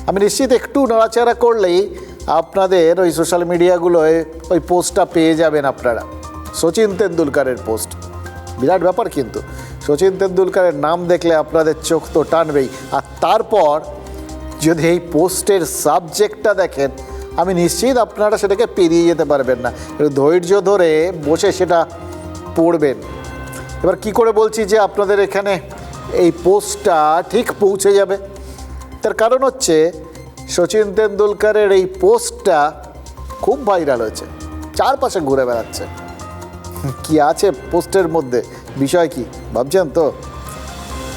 আমি নিশ্চিত একটু নড়াচড়া করলেই আপনাদের ওই সোশ্যাল মিডিয়াগুলোয় ওই পোস্টটা পেয়ে যাবেন আপনারা। সচিন তেন্ডুলকারের পোস্ট, বিরাট ব্যাপার কিন্তু। সচিন তেন্ডুলকারের নাম দেখলে আপনাদের চোখ তো টানবেই। আর তারপর যদি এই পোস্টের সাবজেক্টটা দেখেন, আমি নিশ্চিত আপনারা সেটাকে পেরিয়ে যেতে পারবেন না, একটু ধৈর্য ধরে বসে সেটা পড়বেন। এবার কি করে বলছি যে আপনাদের এখানে এই পোস্টটা ঠিক পৌঁছে যাবে? তার কারণ হচ্ছে সচিন তেন্ডুলকারের এই পোস্টটা খুব ভাইরাল হয়েছে, চারপাশে ঘুরে বেড়াচ্ছে। কি আছে পোস্টের মধ্যে, বিষয় কি ভাবছেন তো?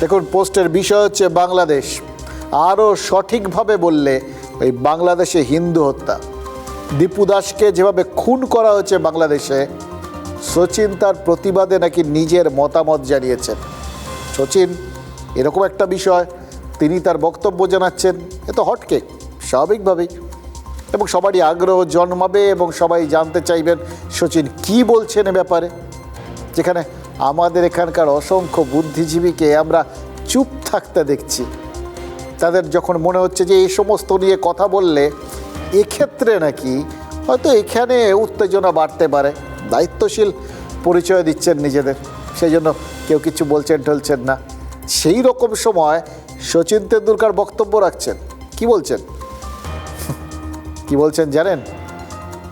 দেখুন, পোস্টের বিষয় হচ্ছে বাংলাদেশ। আরও সঠিকভাবে বললে ওই বাংলাদেশে হিন্দু হত্যা। দীপু দাসকে যেভাবে খুন করা হয়েছে বাংলাদেশে, সচিন তার প্রতিবাদে নাকি নিজের মতামত জানিয়েছেন। সচিন এরকম একটা বিষয় তিনি তার বক্তব্য জানাচ্ছেন, এ তো হটকেক স্বাভাবিকভাবেই, এবং সবারই আগ্রহ জন্মাবে এবং সবাই জানতে চাইবেন সচিন কি বলছেন এ ব্যাপারে। যেখানে আমাদের এখানকার অসংখ্য বুদ্ধিজীবীকে আমরা চুপ থাকতে দেখছি, তাদের যখন মনে হচ্ছে যে এই সমস্ত নিয়ে কথা বললে এক্ষেত্রে নাকি হয়তো এখানে উত্তেজনা বাড়তে পারে, দায়িত্বশীল পরিচয় দিচ্ছেন নিজেদের, সেই জন্য কেউ কিছু বলছেন টলছেন না। সেই রকম সময় সচিন তেন্ডুলকার বক্তব্য রাখছেন। কি বলছেন? কি বলছেন জানেন?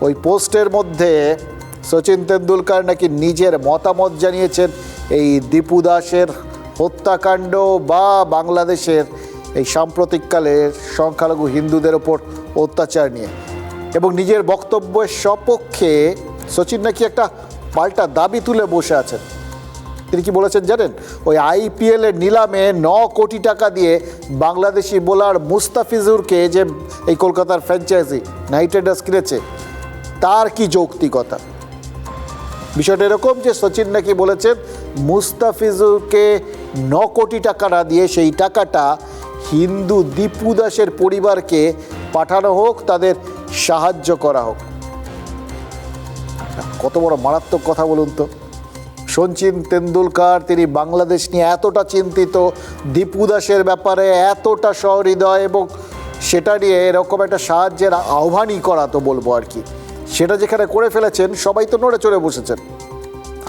ওই পোস্টের মধ্যে সচিন তেন্ডুলকার নাকি নিজের মতামত জানিয়েছেন এই দীপু দাসের হত্যাকাণ্ড বা বাংলাদেশের এই সাম্প্রতিককালের সংখ্যালঘু হিন্দুদের ওপর অত্যাচার নিয়ে, এবং নিজের বক্তব্যের সপক্ষে সচিন নাকি একটা পাল্টা দাবি তুলে বসে আছেন। তিনি কি বলেছেন জানেন? ওই আইপিএলের নিলামে 9 কোটি টাকা দিয়ে বাংলাদেশি বোলার মুস্তাফিজুরকে যে এই কলকাতার ফ্র্যাঞ্চাইজি নাইট রাইডার্স কিনেছে, তার কি যৌক্তিকতা? বিষয়টা এরকম যে সচিন নাকি বলেছেন মুস্তাফিজুরকে 9 কোটি টাকা না দিয়ে সেই টাকাটা হিন্দু দীপু দাসের পরিবারকে পাঠানো হোক, তাদের সাহায্য করা হোক। কত বড় মারাত্মক কথা বলুন তো। সচিন তেন্ডুলকার তিনি বাংলাদেশ নিয়ে এতটা চিন্তিত, দীপু দাসের ব্যাপারে এতটা সহৃদয়, এবং সেটা নিয়ে এরকম একটা সাহায্যের আহ্বানই করা তো বলবো আর কি, সেটা যেখানে করে ফেলেছেন সবাই তো নড়ে চড়ে বসেছেন,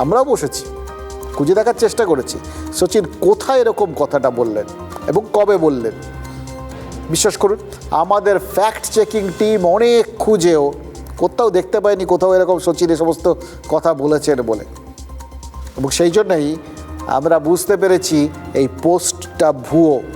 আমরাও বসেছি, খুঁজে দেখার চেষ্টা করেছি সচিন কোথায় এরকম কথাটা বললেন এবং কবে বললেন। বিশ্বাস করুন, আমাদের ফ্যাক্ট চেকিং টিম অনেক খুঁজেও কোথাও দেখতে পায়নি কোথাও এরকম সচিন এ সমস্ত কথা বলেছেন বলে, এবং সেই জন্যই আমরা বুঝতে পেরেছি এই পোস্টটা ভুয়ো।